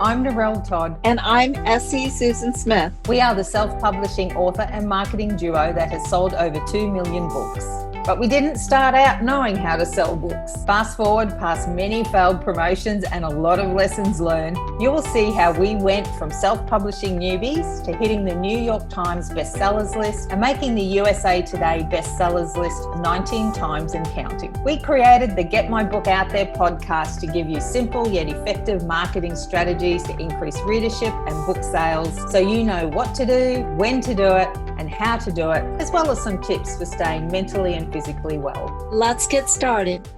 I'm Narelle Todd. And I'm Essie Susan Smith. We are the self-publishing author and marketing duo that has sold over 2 million books. But we didn't start out knowing how to sell books. Fast forward past many failed promotions and a lot of lessons learned, you will see how we went from self-publishing newbies to hitting the New York Times bestsellers list and making the USA Today bestsellers list 19 times and counting. We created the Get My Book Out There podcast to give you simple yet effective marketing strategies to increase readership and book sales, so you know what to do, when to do it, and how to do it, as well as some tips for staying mentally and physically well. Let's get started.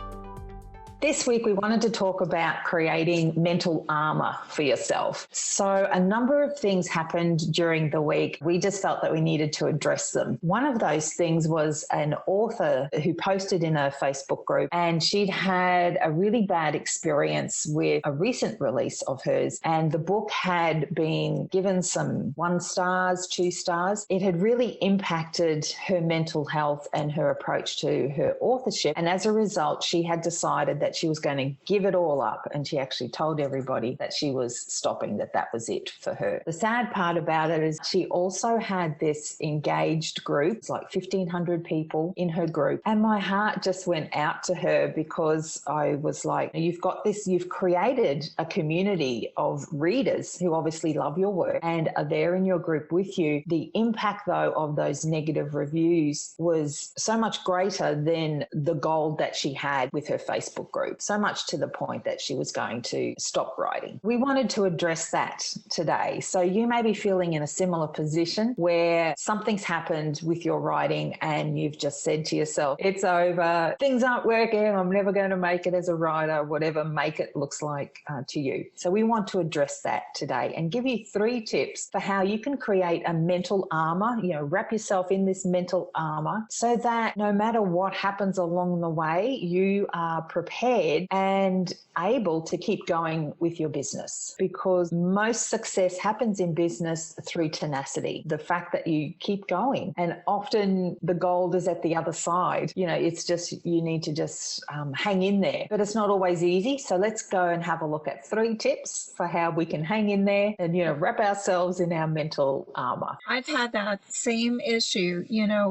This week, we wanted to talk about creating mental armor for yourself. So a number of things happened during the week. We just felt that we needed to address them. One of those things was an author who posted in a Facebook group, and she'd had a really bad experience with a recent release of hers. And the book had been given some 1 stars, 2 stars. It had really impacted her mental health and her approach to her authorship. And as a result, she had decided that she was going to give it all up, and she actually told everybody that she was stopping, that was it for her. The sad part about it is she also had this engaged group. It's like 1,500 people in her group, and my heart just went out to her because I was like, you've got this, you've created a community of readers who obviously love your work and are there in your group with you. The impact though of those negative reviews was so much greater than the goal that she had with her Facebook group, so much to the point that she was going to stop writing. We wanted to address that today. So you may be feeling in a similar position where something's happened with your writing and you've just said to yourself, it's over, things aren't working, I'm never going to make it as a writer, whatever make it looks like to you. So we want to address that today and give you 3 tips for how you can create a mental armor, wrap yourself in this mental armor so that no matter what happens along the way, you are prepared and able to keep going with your business, because most success happens in business through tenacity, the fact that you keep going, and often the gold is at the other side. It's just you need to just hang in there, but it's not always easy. So let's go and have a look at 3 tips for how we can hang in there and wrap ourselves in our mental armor. I've had that same issue,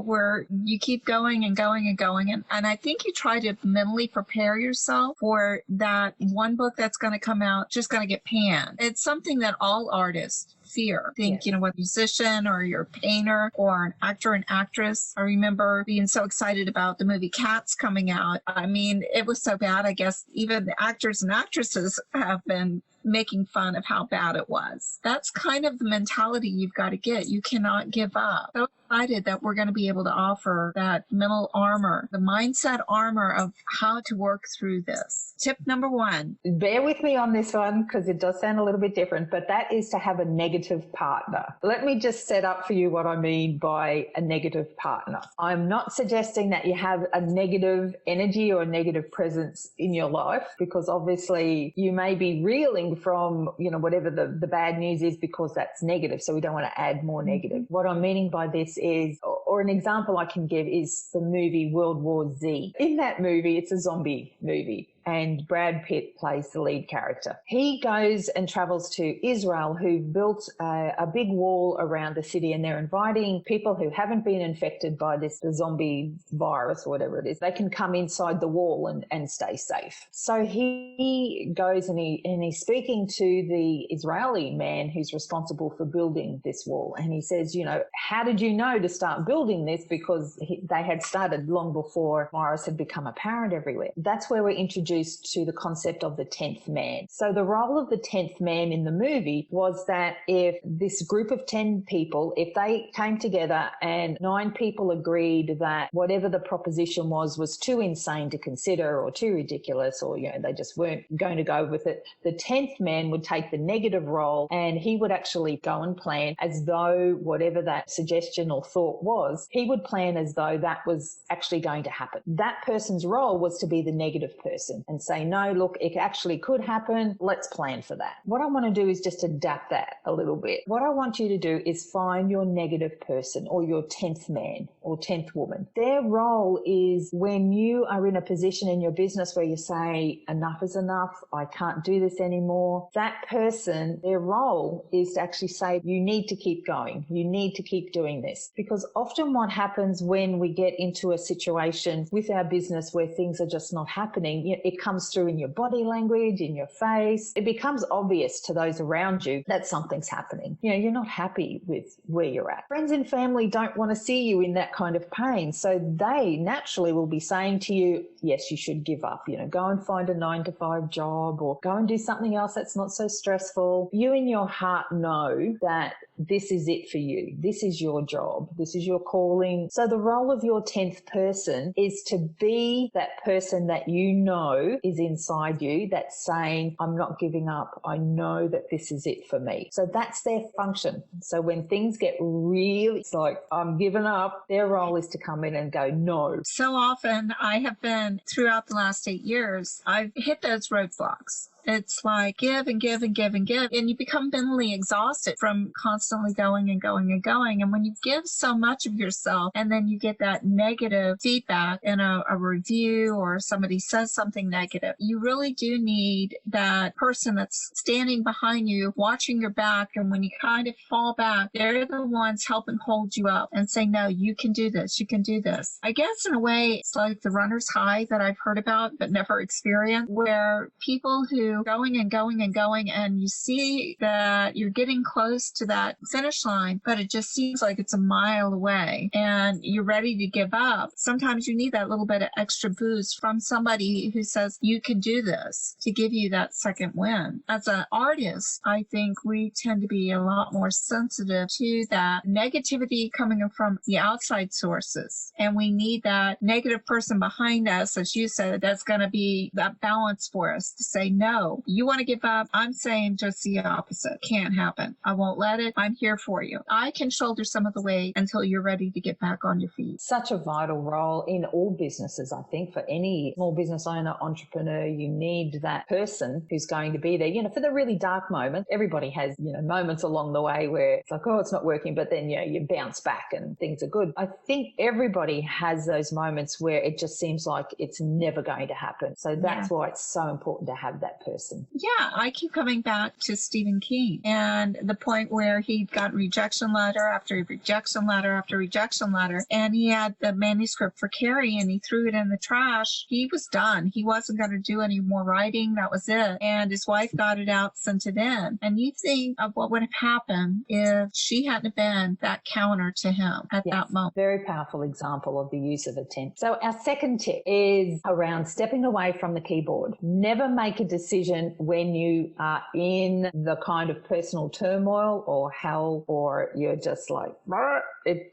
where you keep going and going and going, and I think you try to mentally prepare yourself for that one book that's going to come out, just going to get panned. It's something that all artists fear. Think, Yes. Whether musician or you're a painter or an actor and actress. I remember being so excited about the movie Cats coming out. I mean, it was so bad. I guess even the actors and actresses have been making fun of how bad it was. That's kind of the mentality you've got to get. You cannot give up. So excited that we're going to be able to offer that mental armor, the mindset armor of how to work through this. Tip number 1. Bear with me on this one because it does sound a little bit different, but that is to have a negative partner. Let me just set up for you what I mean by a negative partner. I'm not suggesting that you have a negative energy or a negative presence in your life, because obviously you may be reeling from, whatever the bad news is, because that's negative. So we don't want to add more negative. What I'm meaning by this is, or an example I can give is the movie World War Z. In that movie, it's a zombie movie, and Brad Pitt plays the lead character. He goes and travels to Israel, who built a big wall around the city, and they're inviting people who haven't been infected by the zombie virus or whatever it is. They can come inside the wall and stay safe. So he goes and he's speaking to the Israeli man who's responsible for building this wall. And he says, how did you know to start building this? Because they had started long before virus had become apparent everywhere. That's where we're introduced to the concept of the 10th man. So the role of the 10th man in the movie was that if this group of 10 people, if they came together and 9 people agreed that whatever the proposition was too insane to consider or too ridiculous, or, they just weren't going to go with it, the 10th man would take the negative role, and he would actually go and plan as though whatever that suggestion or thought was, he would plan as though that was actually going to happen. That person's role was to be the negative person. person and say, no, look, it actually could happen. Let's plan for that. What I want to do is just adapt that a little bit. What I want you to do is find your negative person or your 10th man or 10th woman. Their role is when you are in a position in your business where you say, enough is enough, I can't do this anymore. That person, their role is to actually say, you need to keep going. You need to keep doing this. Because often what happens when we get into a situation with our business where things are just not happening, it comes through in your body language, in your face. It becomes obvious to those around you that something's happening. You're not happy with where you're at. Friends and family don't want to see you in that kind of pain. So they naturally will be saying to you, yes, you should give up, go and find a 9-to-5 job or go and do something else that's not so stressful. You in your heart know that this is it for you. This is your job. This is your calling. So the role of your 10th person is to be that person that you know is inside you that's saying, I'm not giving up. I know that this is it for me. So that's their function. So when things get really, it's like, I'm giving up, their role is to come in and go, no. So often I have been, throughout the last 8 years, I've hit those roadblocks. It's like give and give and give and give. And you become mentally exhausted from constantly going and going and going. And when you give so much of yourself and then you get that negative feedback in a review or somebody says something negative, you really do need that person that's standing behind you, watching your back. And when you kind of fall back, they're the ones helping hold you up and say, no, you can do this. You can do this. I guess in a way, it's like the runner's high that I've heard about but never experienced, where people who going and going and going and you see that you're getting close to that finish line, but it just seems like it's a mile away and you're ready to give up. Sometimes you need that little bit of extra boost from somebody who says you can do this to give you that second win. As an artist, I think we tend to be a lot more sensitive to that negativity coming from the outside sources, and we need that negative person behind us, as you said, that's going to be that balance for us to say, no, you want to give up. I'm saying just the opposite. Can't happen. I won't let it. I'm here for you. I can shoulder some of the weight until you're ready to get back on your feet. Such a vital role in all businesses. I think for any small business owner, entrepreneur, you need that person who's going to be there, for the really dark moments. Everybody has, moments along the way where it's like, oh, it's not working, but then, you bounce back and things are good. I think everybody has those moments where it just seems like it's never going to happen. So that's why it's so important to have that person. Yeah, I keep coming back to Stephen King and the point where he got rejection letter after rejection letter after rejection letter, and he had the manuscript for Carrie and he threw it in the trash. He was done. He wasn't going to do any more writing. That was it. And his wife got it out, sent it in. And you think of what would have happened if she hadn't been that counter to him at that moment. Very powerful example of the use of a 10. So our second tip is around stepping away from the keyboard. Never make a decision when you are in the kind of personal turmoil or hell, or you're just like,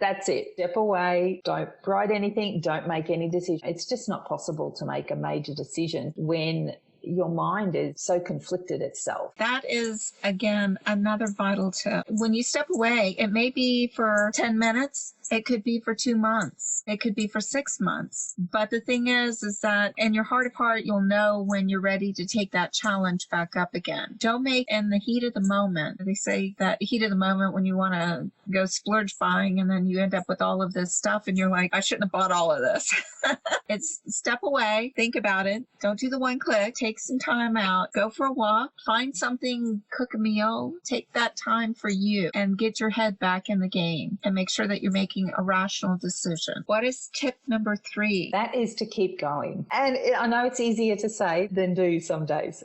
that's it. Step away. Don't write anything. Don't make any decision. It's just not possible to make a major decision when your mind is so conflicted itself. That is, again, another vital tip. When you step away, it may be for 10 minutes. It could be for 2 months. It could be for 6 months. But the thing is that in your heart of heart, you'll know when you're ready to take that challenge back up again. Don't make in the heat of the moment. They say that heat of the moment when you want to go splurge buying and then you end up with all of this stuff and you're like, I shouldn't have bought all of this. It's step away, think about it. Don't do the one click. Take some time out. Go for a walk. Find something, cook a meal. Take that time for you and get your head back in the game and make sure that you're making a rational decision. What is tip number 3? That is to keep going. And I know it's easier to say than do some days.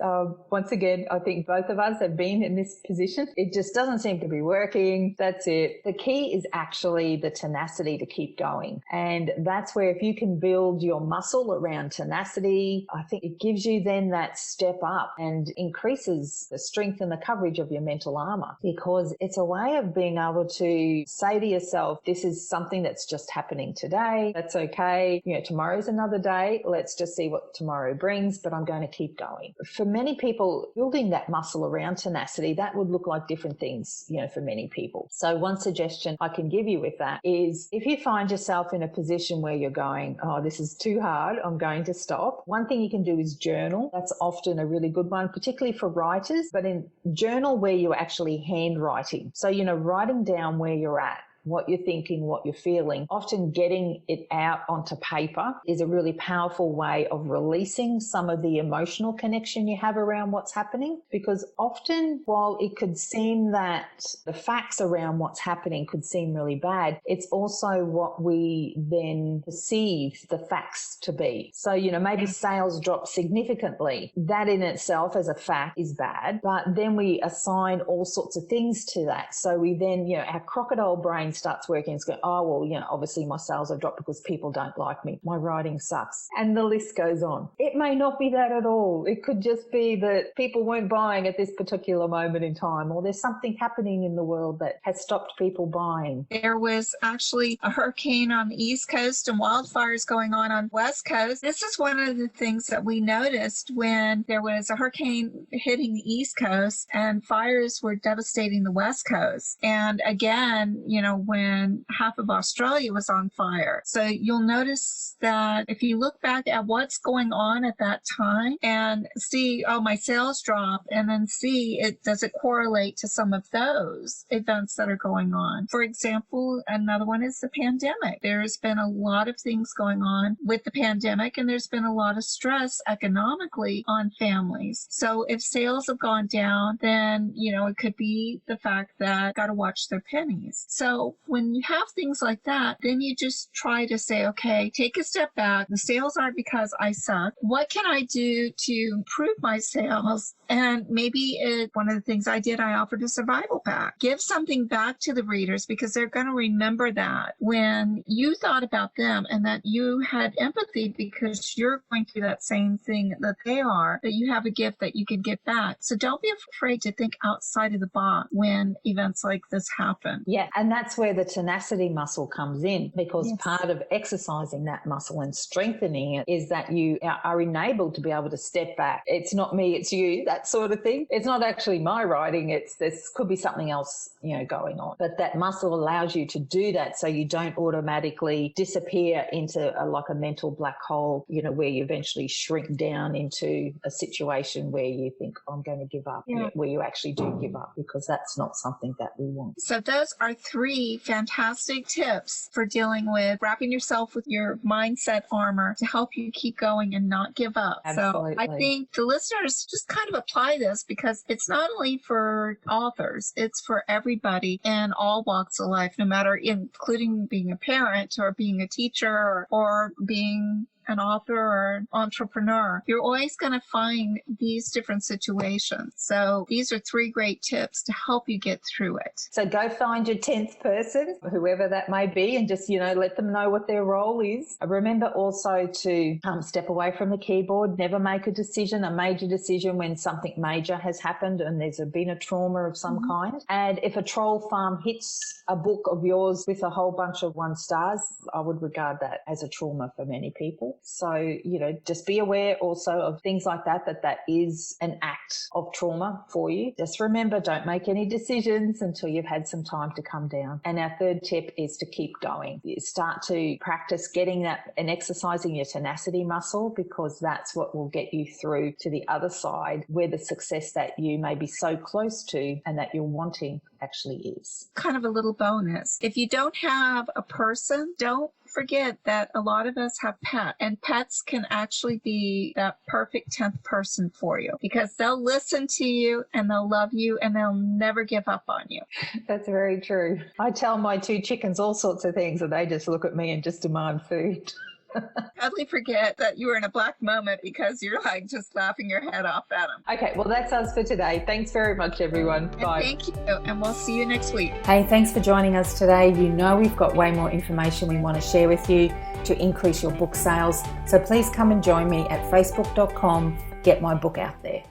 Once again, I think both of us have been in this position. It just doesn't seem to be working. That's it. The key is actually the tenacity to keep going. And that's where if you can build your muscle around tenacity, I think it gives you then that that step up and increases the strength and the coverage of your mental armor, because it's a way of being able to say to yourself, this is something that's just happening today. That's okay. Tomorrow's another day. Let's just see what tomorrow brings, but I'm going to keep going. For many people, building that muscle around tenacity, that would look like different things, for many people. So one suggestion I can give you with that is, if you find yourself in a position where you're going, oh, this is too hard, I'm going to stop. One thing you can do is journal. That's often a really good one, particularly for writers, but in journal where you're actually handwriting. So, writing down where you're at, what you're thinking, what you're feeling. Often getting it out onto paper is a really powerful way of releasing some of the emotional connection you have around what's happening, because often, while it could seem that the facts around what's happening could seem really bad, it's also what we then perceive the facts to be. So, maybe sales drop significantly. That in itself as a fact is bad, but then we assign all sorts of things to that. So we then, our crocodile brain starts working. It's going, oh, well, obviously my sales have dropped because people don't like me. My writing sucks. And the list goes on. It may not be that at all. It could just be that people weren't buying at this particular moment in time, or there's something happening in the world that has stopped people buying. There was actually a hurricane on the East Coast and wildfires going on the West Coast. This is one of the things that we noticed when there was a hurricane hitting the East Coast and fires were devastating the West Coast. And again, when half of Australia was on fire. So you'll notice that if you look back at what's going on at that time and see, oh, my sales drop, and then see, does it correlate to some of those events that are going on? For example, another one is the pandemic. There's been a lot of things going on with the pandemic, and there's been a lot of stress economically on families. So if sales have gone down, then, it could be the fact that got to watch their pennies. So when you have things like that, then you just try to say, okay, take a step back. The sales aren't because I suck. What can I do to improve my sales? And maybe one of the things I did, I offered a survival pack. Give something back to the readers, because they're going to remember that when you thought about them and that you had empathy because you're going through that same thing that they are, that you have a gift that you can give back. So don't be afraid to think outside of the box when events like this happen. Yeah, and that's where the tenacity muscle comes in, because part of exercising that muscle and strengthening it is that you are enabled to be able to step back. It's not me, it's you, that sort of thing. It's not actually my writing, this could be something else, going on. But that muscle allows you to do that, so you don't automatically disappear into a mental black hole, where you eventually shrink down into a situation where you think, I'm going to give up, where you actually do give up, because that's not something that we want. So those are 3 fantastic tips for dealing with wrapping yourself with your mindset armor to help you keep going and not give up. Absolutely. So I think the listeners just kind of apply this, because it's not only for authors, it's for everybody in all walks of life, no matter, including being a parent or being a teacher or being an author or an entrepreneur. You're always going to find these different situations. So these are 3 great tips to help you get through it. So go find your 10th person, whoever that may be, and just, let them know what their role is. Remember also to step away from the keyboard, never make a major decision when something major has happened and there's been a trauma of some kind. And if a troll farm hits a book of yours with a whole bunch of 1 stars, I would regard that as a trauma for many people. So, just be aware also of things like that is an act of trauma for you. Just remember, don't make any decisions until you've had some time to come down. And our 3rd tip is to keep going. You start to practice getting that and exercising your tenacity muscle, because that's what will get you through to the other side, where the success that you may be so close to and that you're wanting actually is. Kind of a little bonus. If you don't have a person, don't forget that a lot of us have pets, and pets can actually be that perfect 10th person for you, because they'll listen to you and they'll love you and they'll never give up on you. That's very true. I tell my 2 chickens all sorts of things and they just look at me and just demand food. Totally forget that you were in a black moment because you're just laughing your head off at them. Okay, well, that's us for today. Thanks very much, everyone. Bye. Thank you, and we'll see you next week. Hey, thanks for joining us today. We've got way more information we want to share with you to increase your book sales. So please come and join me at facebook.com get my book out there.